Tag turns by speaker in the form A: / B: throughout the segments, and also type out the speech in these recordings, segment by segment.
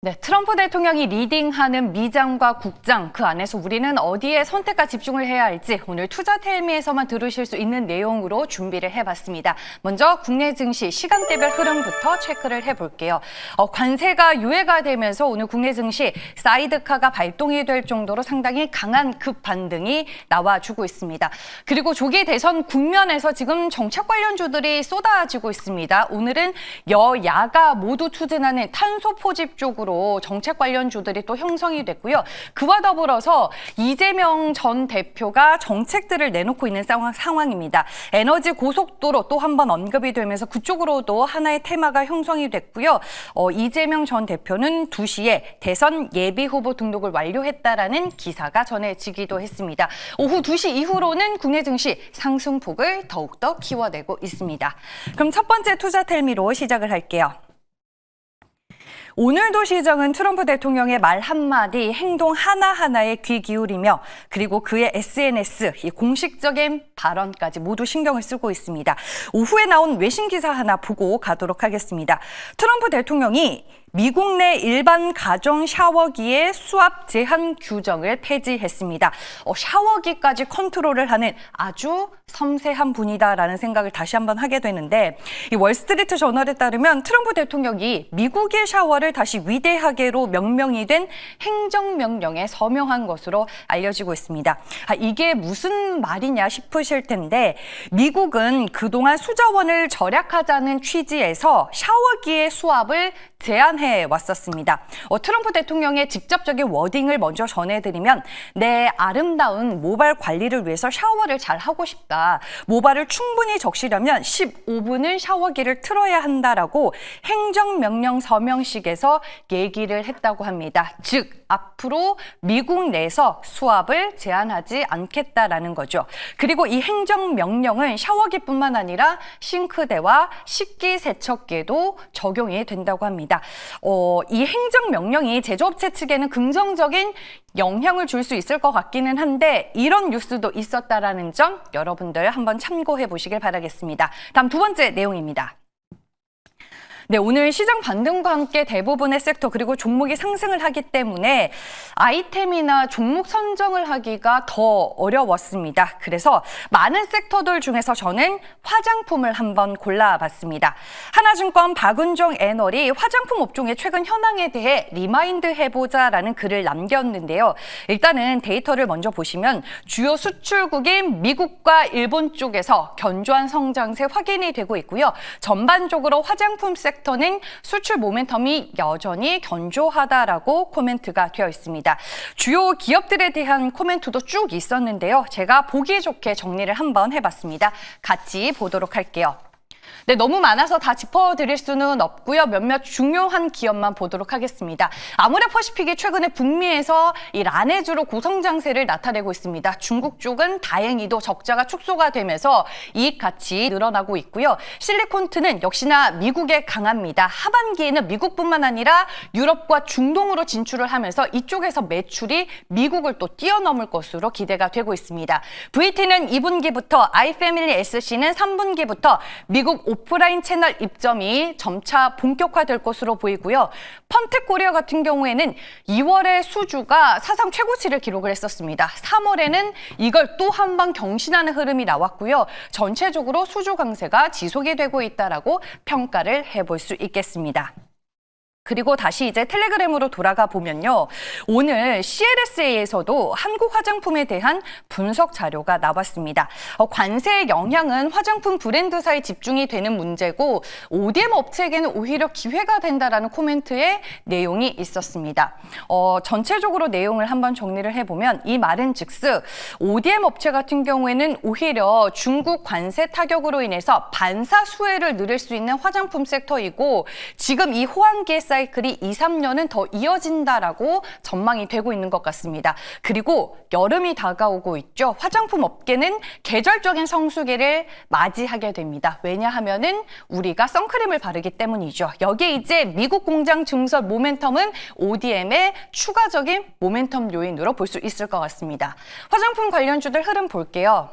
A: 네, 트럼프 대통령이 리딩하는 미장과 국장, 그 안에서 우리는 어디에 선택과 집중을 해야 할지 오늘 투자텔미에서만 들으실 수 있는 내용으로 준비를 해봤습니다. 먼저 국내 증시 시간대별 흐름부터 체크를 해볼게요. 관세가 유예가 되면서 오늘 국내 증시 사이드카가 발동이 될 정도로 상당히 강한 급반등이 나와주고 있습니다. 그리고 조기 대선 국면에서 지금 정책 관련주들이 쏟아지고 있습니다. 오늘은 여야가 모두 추진하는 탄소 포집 쪽으로 정책 관련주들이 또 형성이 됐고요. 그와 더불어서 이재명 전 대표가 정책들을 내놓고 있는 상황입니다. 에너지 고속도로 또 한 번 언급이 되면서 그쪽으로도 하나의 테마가 형성이 됐고요. 이재명 전 대표는 2시에 대선 예비 후보 등록을 완료했다라는 기사가 전해지기도 했습니다. 오후 2시 이후로는 국내 증시 상승폭을 더욱더 키워내고 있습니다. 그럼 첫 번째 투자텔미로 시작을 할게요. 오늘도 시장은 트럼프 대통령의 말 한마디, 행동 하나하나에 귀 기울이며 그리고 그의 SNS, 이 공식적인 발언까지 모두 신경을 쓰고 있습니다. 오후에 나온 외신 기사 하나 보고 가도록 하겠습니다. 트럼프 대통령이 미국 내 일반 가정 샤워기의 수압 제한 규정을 폐지했습니다. 샤워기까지 컨트롤을 하는 아주 섬세한 분이다라는 생각을 다시 한번 하게 되는데, 이 월스트리트 저널에 따르면 트럼프 대통령이 미국의 샤워를 다시 위대하게로 명명이 된 행정명령에 서명한 것으로 알려지고 있습니다. 이게 무슨 말이냐 싶으실 텐데, 미국은 그동안 수자원을 절약하자는 취지에서 샤워기의 수압을 제한해 왔었습니다. 트럼프 대통령의 직접적인 워딩을 먼저 전해드리면, 내 아름다운 모발 관리를 위해서 샤워를 잘 하고 싶다. 모발을 충분히 적시려면 15분을 샤워기를 틀어야 한다라고 행정명령 서명식에서 얘기를 했다고 합니다. 즉, 앞으로 미국 내에서 수압을 제한하지 않겠다라는 거죠. 그리고 이 행정명령은 샤워기뿐만 아니라 싱크대와 식기세척기에도 적용이 된다고 합니다. 이 행정명령이 제조업체 측에는 긍정적인 영향을 줄 수 있을 것 같기는 한데, 이런 뉴스도 있었다라는 점 여러분들 한번 참고해 보시길 바라겠습니다. 다음 두 번째 내용입니다. 네, 오늘 시장 반등과 함께 대부분의 섹터 그리고 종목이 상승을 하기 때문에 아이템이나 종목 선정을 하기가 더 어려웠습니다. 그래서 많은 섹터들 중에서 저는 화장품을 한번 골라봤습니다. 하나증권 박은종 애널이 화장품 업종의 최근 현황에 대해 리마인드 해보자라는 글을 남겼는데요. 일단은 데이터를 먼저 보시면 주요 수출국인 미국과 일본 쪽에서 견조한 성장세 확인이 되고 있고요. 전반적으로 화장품 섹터는 수출 모멘텀이 여전히 견조하다라고 코멘트가 되어 있습니다. 주요 기업들에 대한 코멘트도 쭉 있었는데요. 제가 보기 좋게 정리를 한번 해봤습니다. 같이 보도록 할게요. 네, 너무 많아서 다 짚어드릴 수는 없고요. 몇몇 중요한 기업만 보도록 하겠습니다. 아모레퍼시픽이 최근에 북미에서 이 란해주로 고성장세를 나타내고 있습니다. 중국 쪽은 다행히도 적자가 축소가 되면서 이익 가치 늘어나고 있고요. 실리콘트는 역시나 미국에 강합니다. 하반기에는 미국뿐만 아니라 유럽과 중동으로 진출을 하면서 이쪽에서 매출이 미국을 또 뛰어넘을 것으로 기대가 되고 있습니다. VT는 2분기부터, 아이패밀리 SC는 3분기부터 미국 오프라인 채널 입점이 점차 본격화될 것으로 보이고요. 펀텍코리아 같은 경우에는 2월에 수주가 사상 최고치를 기록을 했었습니다. 3월에는 이걸 또 한 번 경신하는 흐름이 나왔고요. 전체적으로 수주 강세가 지속이 되고 있다라고 평가를 해볼 수 있겠습니다. 그리고 다시 이제 텔레그램으로 돌아가 보면요. 오늘 CLSA에서도 한국 화장품에 대한 분석 자료가 나왔습니다. 관세의 영향은 화장품 브랜드사에 집중이 되는 문제고 ODM 업체에게는 오히려 기회가 된다라는 코멘트의 내용이 있었습니다. 전체적으로 내용을 한번 정리를 해보면 이 말은 즉슨 ODM 업체 같은 경우에는 오히려 중국 관세 타격으로 인해서 반사 수혜를 누릴 수 있는 화장품 섹터이고, 지금 이 호황기의 사이클이 2, 3년은 더 이어진다라고 전망이 되고 있는 것 같습니다. 그리고 여름이 다가오고 있죠. 화장품 업계는 계절적인 성수기를 맞이하게 됩니다. 왜냐하면은 우리가 선크림을 바르기 때문이죠. 여기에 이제 미국 공장 증설 모멘텀은 ODM의 추가적인 모멘텀 요인으로 볼 수 있을 것 같습니다. 화장품 관련주들 흐름 볼게요.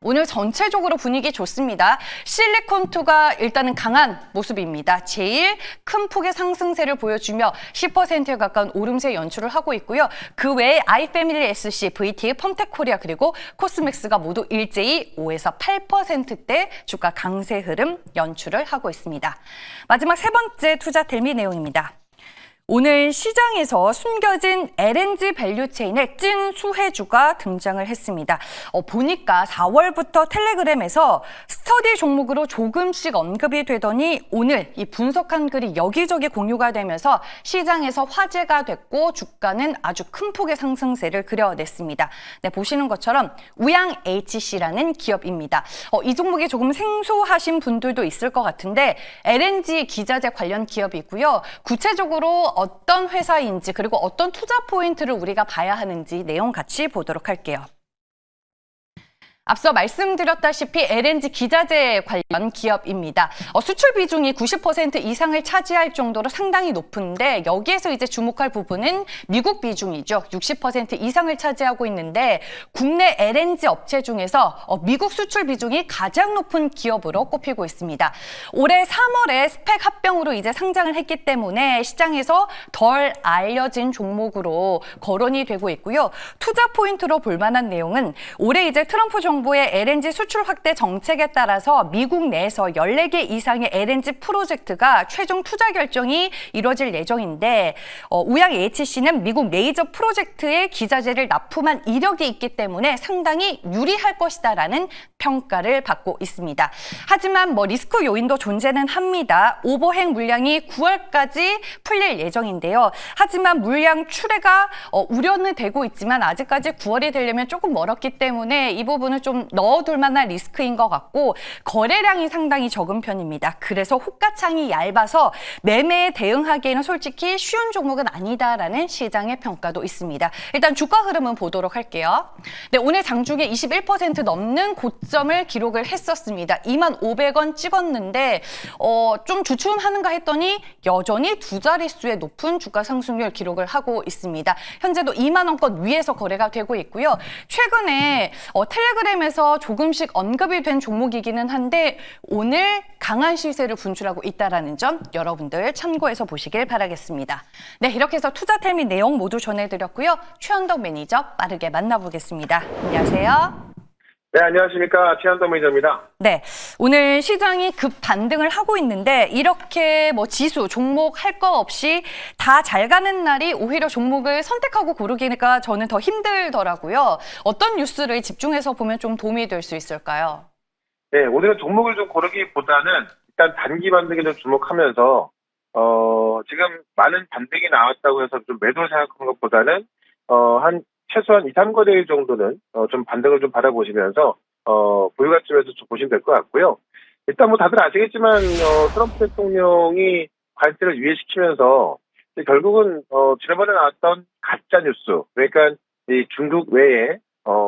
A: 오늘 전체적으로 분위기 좋습니다. 실리콘투가 일단은 강한 모습입니다. 제일 큰 폭의 상승세를 보여주며 10%에 가까운 오름세 연출을 하고 있고요. 그 외에 아이패밀리 SC, VT, 펌텍코리아 그리고 코스맥스가 모두 일제히 5에서 8%대 주가 강세 흐름 연출을 하고 있습니다. 마지막 세 번째 투자 텔미 내용입니다. 오늘 시장에서 숨겨진 LNG 밸류체인의 찐 수혜주가 등장을 했습니다. 보니까 4월부터 텔레그램에서 스터디 종목으로 조금씩 언급이 되더니 오늘 이 분석한 글이 여기저기 공유가 되면서 시장에서 화제가 됐고 주가는 아주 큰 폭의 상승세를 그려냈습니다. 네, 보시는 것처럼 우양 HC라는 기업입니다. 이 종목이 조금 생소하신 분들도 있을 것 같은데 LNG 기자재 관련 기업이고요. 구체적으로 어떤 회사인지 그리고 어떤 투자 포인트를 우리가 봐야 하는지 내용 같이 보도록 할게요. 앞서 말씀드렸다시피 LNG 기자재 관련 기업입니다. 수출 비중이 90% 이상을 차지할 정도로 상당히 높은데 여기에서 이제 주목할 부분은 미국 비중이죠. 60% 이상을 차지하고 있는데 국내 LNG 업체 중에서 미국 수출 비중이 가장 높은 기업으로 꼽히고 있습니다. 올해 3월에 스펙 합병으로 이제 상장을 했기 때문에 시장에서 덜 알려진 종목으로 거론이 되고 있고요. 투자 포인트로 볼 만한 내용은 올해 이제 트럼프 정부의 LNG 수출 확대 정책에 따라서 미국 내에서 14개 이상의 LNG 프로젝트가 최종 투자 결정이 이뤄질 예정인데 우양 HC는 미국 메이저 프로젝트에 기자재를 납품한 이력이 있기 때문에 상당히 유리할 것이다라는 평가를 받고 있습니다. 하지만 리스크 요인도 존재는 합니다. 오버행 물량이 9월까지 풀릴 예정인데요. 하지만 물량 출회가 우려는 되고 있지만 아직까지 9월이 되려면 조금 멀었기 때문에 이 부분은 좀 넣어둘 만한 리스크인 것 같고 거래량이 상당히 적은 편입니다. 그래서 호가창이 얇아서 매매에 대응하기에는 솔직히 쉬운 종목은 아니다라는 시장의 평가도 있습니다. 일단 주가 흐름은 보도록 할게요. 네, 오늘 장중에 21% 넘는 고점을 기록을 했었습니다. 25,500원 찍었는데 좀 주춤하는가 했더니 여전히 두 자릿수의 높은 주가 상승률 기록을 하고 있습니다. 현재도 2만 원권 위에서 거래가 되고 있고요. 최근에 텔레그램에서 조금씩 언급이 된 종목이기는 한데 오늘 강한 시세를 분출하고 있다는 점 여러분들 참고해서 보시길 바라겠습니다. 네, 이렇게 해서 투자 텔미 내용 모두 전해드렸고요. 최현덕 매니저 빠르게 만나보겠습니다. 안녕하세요.
B: 네, 안녕하십니까. 최현덕 매니저입니다.
A: 네, 오늘 시장이 급 반등을 하고 있는데 이렇게 지수, 종목 할 거 없이 다 잘 가는 날이 오히려 종목을 선택하고 고르기가 저는 더 힘들더라고요. 어떤 뉴스를 집중해서 보면 좀 도움이 될 수 있을까요?
B: 네, 오늘은 종목을 좀 고르기보다는 일단 단기 반등에 좀 주목하면서 지금 많은 반등이 나왔다고 해서 좀 매도를 생각하는 것보다는 한 최소한 2, 3거래일 정도는 좀 반등을 좀 받아보시면서 보유가점에서 좀 보시면 될 것 같고요. 일단 다들 아시겠지만 트럼프 대통령이 관세를 유예시키면서 결국은 지난번에 나왔던 가짜 뉴스, 그러니까 이 중국 외에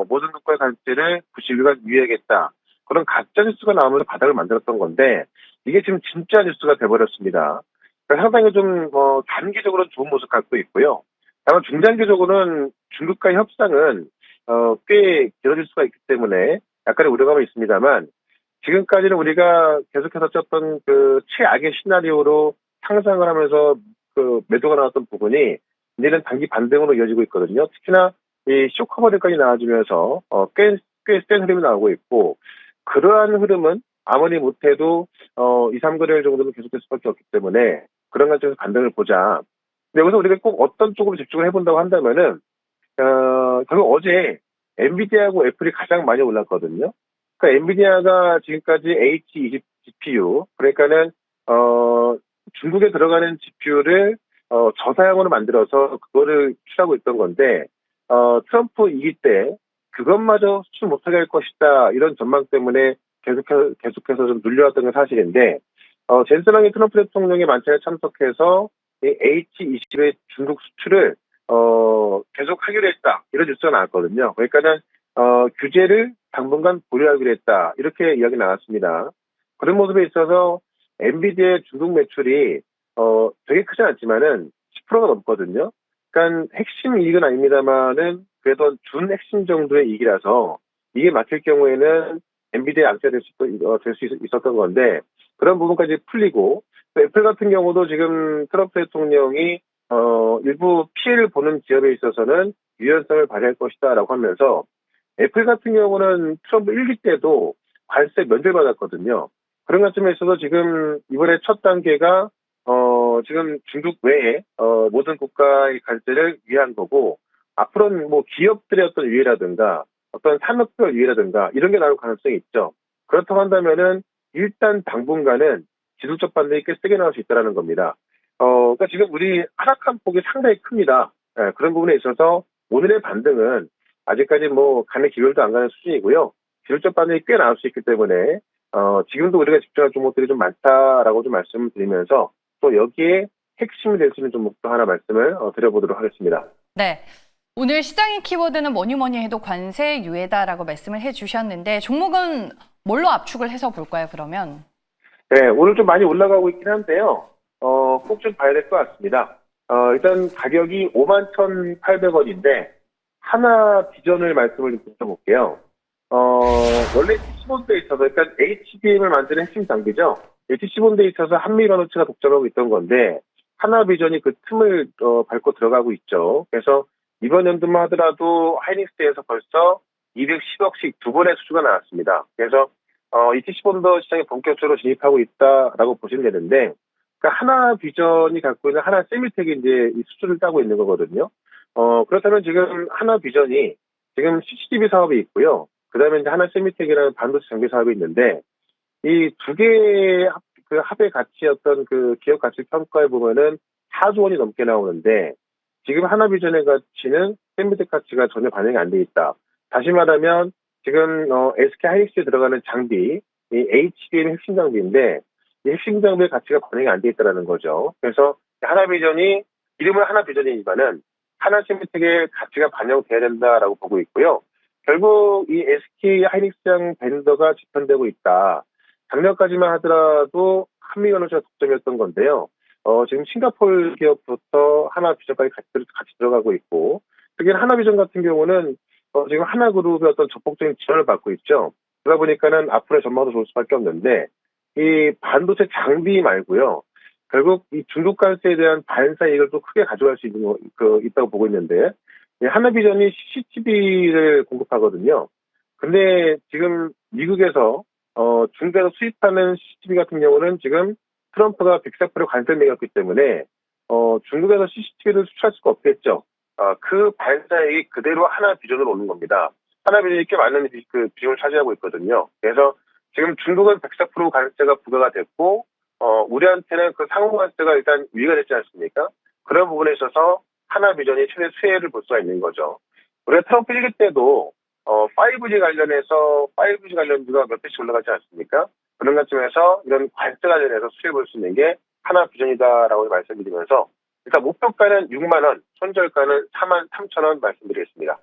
B: 모든 국가의 관세를 90일간 유예하겠다, 그런 가짜 뉴스가 나오면서 바닥을 만들었던 건데 이게 지금 진짜 뉴스가 돼버렸습니다. 그러니까 상당히 좀 단기적으로는 좋은 모습 갖고 있고요. 다만 중장기적으로는 중국과의 협상은 꽤 길어질 수가 있기 때문에 약간의 우려감은 있습니다만 지금까지는 우리가 계속해서 쳤던 그 최악의 시나리오로 상상을 하면서 그 매도가 나왔던 부분이 이제는 단기 반등으로 이어지고 있거든요. 특히나 이 쇼커버들까지 나와주면서 꽤 센 흐름이 나오고 있고 그러한 흐름은 아무리 못해도 2, 3거래일 정도는 계속될 수밖에 없기 때문에 그런 관점에서 반등을 보자. 근데 여기서 우리가 꼭 어떤 쪽으로 집중을 해본다고 한다면은 결국 어제 엔비디아하고 애플이 가장 많이 올랐거든요. 그러니까 엔비디아가 지금까지 H20 GPU, 그러니까는 중국에 들어가는 GPU를 저사양으로 만들어서 그거를 출하고 있던 건데 트럼프 이기 때 그것마저 수출 못하게 할 것이다, 이런 전망 때문에 계속해서 좀 눌려왔던 게 사실인데 젠슨왕이 트럼프 대통령의 만찬에 참석해서 이 H20의 중국 수출을 계속 하기로 했다, 이런 뉴스가 나왔거든요. 그러니까는 규제를 당분간 보류하기로 했다, 이렇게 이야기 나왔습니다. 그런 모습에 있어서 엔비디아의 중국 매출이 되게 크지 않지만은 10%가 넘거든요. 그러니까 핵심 이익은 아닙니다만은 그래도 준 핵심 정도의 이익이라서 이게 막힐 경우에는 엔비디아 악재가 될 수 있었던 건데 그런 부분까지 풀리고 또 애플 같은 경우도 지금 트럼프 대통령이 일부 피해를 보는 기업에 있어서는 유연성을 발휘할 것이다라고 하면서 애플 같은 경우는 트럼프 1기 때도 관세 면제받았거든요. 그런 관점에 있어서 지금 이번에 첫 단계가 지금 중국 외에 모든 국가의 관세를 위한 거고 앞으로는 뭐 기업들의 어떤 유예라든가 어떤 산업별 유예라든가 이런 게 나올 가능성이 있죠. 그렇다고 한다면은 일단 당분간은 기술적 반등이 꽤 세게 나올 수 있다는 겁니다. 그러니까 지금 우리 하락한 폭이 상당히 큽니다. 예, 그런 부분에 있어서 오늘의 반등은 아직까지 뭐 간의 기울도 안 가는 수준이고요. 기술적 반등이 꽤 나올 수 있기 때문에 지금도 우리가 집중할 종목들이 좀 많다라고 좀 말씀을 드리면서 또 여기에 핵심이 될 수 있는 종목도 하나 말씀을 드려보도록 하겠습니다.
A: 네. 오늘 시장의 키워드는 뭐니 해도 관세 유예다라고 말씀을 해주셨는데 종목은 뭘로 압축을 해서 볼까요, 그러면?
B: 네, 오늘 좀 많이 올라가고 있긴 한데요. 꼭 좀 봐야 될 것 같습니다. 일단 가격이 51,800원인데 하나 비전을 말씀을 좀 드려볼게요. 원래 HC본드에 있어서 일단 HBM을 만드는 핵심 장비죠. HC본드에 있어서 한미반도체가 독점하고 있던 건데 하나비전이 그 틈을 밟고 들어가고 있죠. 그래서 이번 연도만 하더라도 하이닉스에서 벌써 210억씩 두 번의 수주가 나왔습니다. 그래서 HC본드 시장에 본격적으로 진입하고 있다라고 보시면 되는데 그러니까 하나비전이 갖고 있는 하나 세미텍이 이제 이 수주를 따고 있는 거거든요. 그렇다면 지금 하나비전이 지금 CCTV 사업이 있고요. 그 다음에 이제 하나 세미텍이라는 반도체 장비 사업이 있는데, 이 두 개의 그 합의 가치였던 그 기업 가치 평가에 보면은 4조 원이 넘게 나오는데, 지금 하나비전의 가치는 세미텍 가치가 전혀 반영이 안 돼 있다. 다시 말하면, 지금, SK 하이닉스에 들어가는 장비, 이 HBM 핵심 장비인데, 이 핵심 장비의 가치가 반영이 안 돼 있다는 거죠. 그래서 하나비전이, 이름은 하나비전이지만은, 하나 세미텍의 가치가 반영돼야 된다라고 보고 있고요. 결국 이 SK 하이닉스장 벤더가 집현되고 있다. 작년까지만 하더라도 한미반도체가 독점이었던 건데요. 지금 싱가포르 기업부터 하나비전까지 같이 들어가고 있고, 특히 하나비전 같은 경우는 지금 하나그룹의 어떤 적극적인 지원을 받고 있죠. 그러다 보니까는 앞으로의 전망도 좋을 수밖에 없는데, 이 반도체 장비 말고요. 결국 이 중국 관세에 대한 반사 이익을 또 크게 가져갈 수 있는 있다고 보고 있는데, 하나비전이 CCTV를 공급하거든요. 근데 지금 미국에서 중국에서 수입하는 CCTV 같은 경우는 지금 트럼프가 140% 관세를 매겼기 때문에 중국에서 CCTV를 수출할 수가 없겠죠. 그 반사액이 그대로 하나비전으로 오는 겁니다. 하나비전이 꽤 많은 그 비중을 차지하고 있거든요. 그래서 지금 중국은 140% 관세가 부과가 됐고 우리한테는 그 상호 관세가 일단 유예가 됐지 않습니까? 그런 부분에 있어서 하나비전이 최대 수혜를 볼 수가 있는 거죠. 우리가 트럼프 1기 때도 5G 관련주가 몇 배씩 올라가지 않습니까? 그런 관점에서 이런 관세 관련해서 수혜를 볼 수 있는 게 하나비전이다라고 말씀드리면서 일단 목표가는 6만 원, 손절가는 4만 3천 원 말씀드리겠습니다.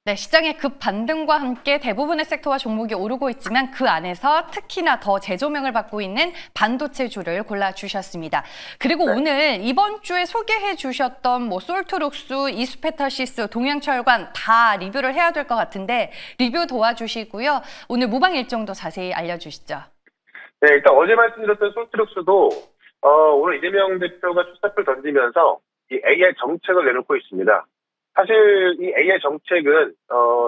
A: 네, 시장의 급 반등과 함께 대부분의 섹터와 종목이 오르고 있지만 그 안에서 특히나 더 재조명을 받고 있는 반도체주를 골라주셨습니다. 그리고 네. 오늘 이번 주에 소개해 주셨던 뭐 솔트룩스, 이수페탈시스, 동양철관 다 리뷰를 해야 될 것 같은데 리뷰 도와주시고요. 오늘 무방 일정도 자세히 알려주시죠.
B: 네, 일단 어제 말씀드렸던 솔트룩스도 오늘 이재명 대표가 출사표를 던지면서 이 AI 정책을 내놓고 있습니다. 사실 이 AI 정책은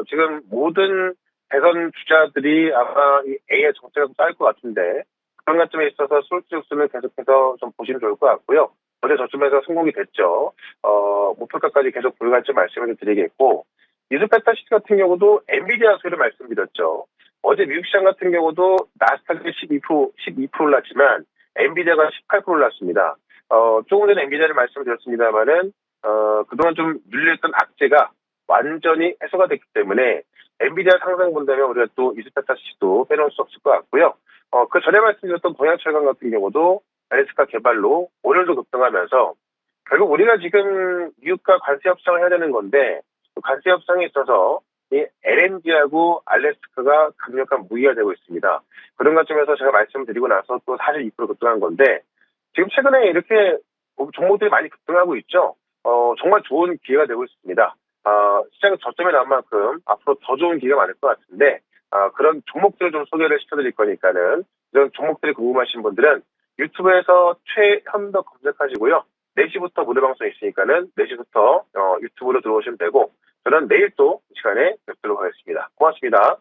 B: 지금 모든 대선 주자들이 아마 이 AI 정책을 쌓일 것 같은데 그런 관점에 있어서 솔직수는 계속해서 좀 보시면 좋을 것 같고요. 어제 저점에서 성공이 됐죠. 목표가까지 계속 보유할 점 말씀을 드리겠고 이수페타시스 같은 경우도 엔비디아 소리를 말씀드렸죠. 어제 미국 시장 같은 경우도 나스닥이 12% 올랐지만 엔비디아가 18% 올랐습니다. 조금 전에 엔비디아를 말씀드렸습니다만은 그동안 좀 눌렸던 악재가 완전히 해소가 됐기 때문에 엔비디아 상승 본다면 우리가 또 이수페타시스도 빼놓을 수 없을 것 같고요. 그 전에 말씀드렸던 동양철강 같은 경우도 알래스카 개발로 오늘도 급등하면서 결국 우리가 지금 미국과 관세 협상을 해야 되는 건데 그 관세 협상에 있어서 이 LNG하고 알래스카가 강력한 무기가 되고 있습니다. 그런 관점에서 제가 말씀드리고 나서 또 42% 급등한 건데 지금 최근에 이렇게 종목들이 많이 급등하고 있죠. 정말 좋은 기회가 되고 있습니다. 시장이 저점에 나온 만큼 앞으로 더 좋은 기회가 많을 것 같은데 그런 종목들을 좀 소개를 시켜드릴 거니까는 이런 종목들이 궁금하신 분들은 유튜브에서 최현덕 검색하시고요. 4시부터 무료 방송 있으니까는 4시부터 유튜브로 들어오시면 되고 저는 내일 또 이 시간에 뵙도록 하겠습니다. 고맙습니다.